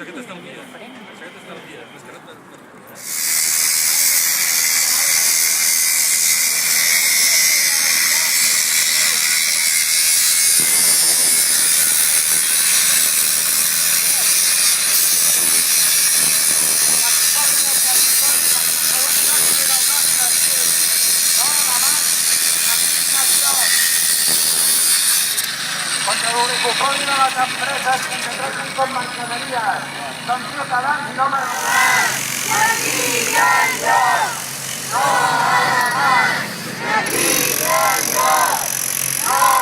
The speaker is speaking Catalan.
Això que t'estalvia. Això que t'estalvia. És que no contra l'oligopoli de les empreses que ens tracten com mercaderies. Som ciutadans i no mercaderies. No!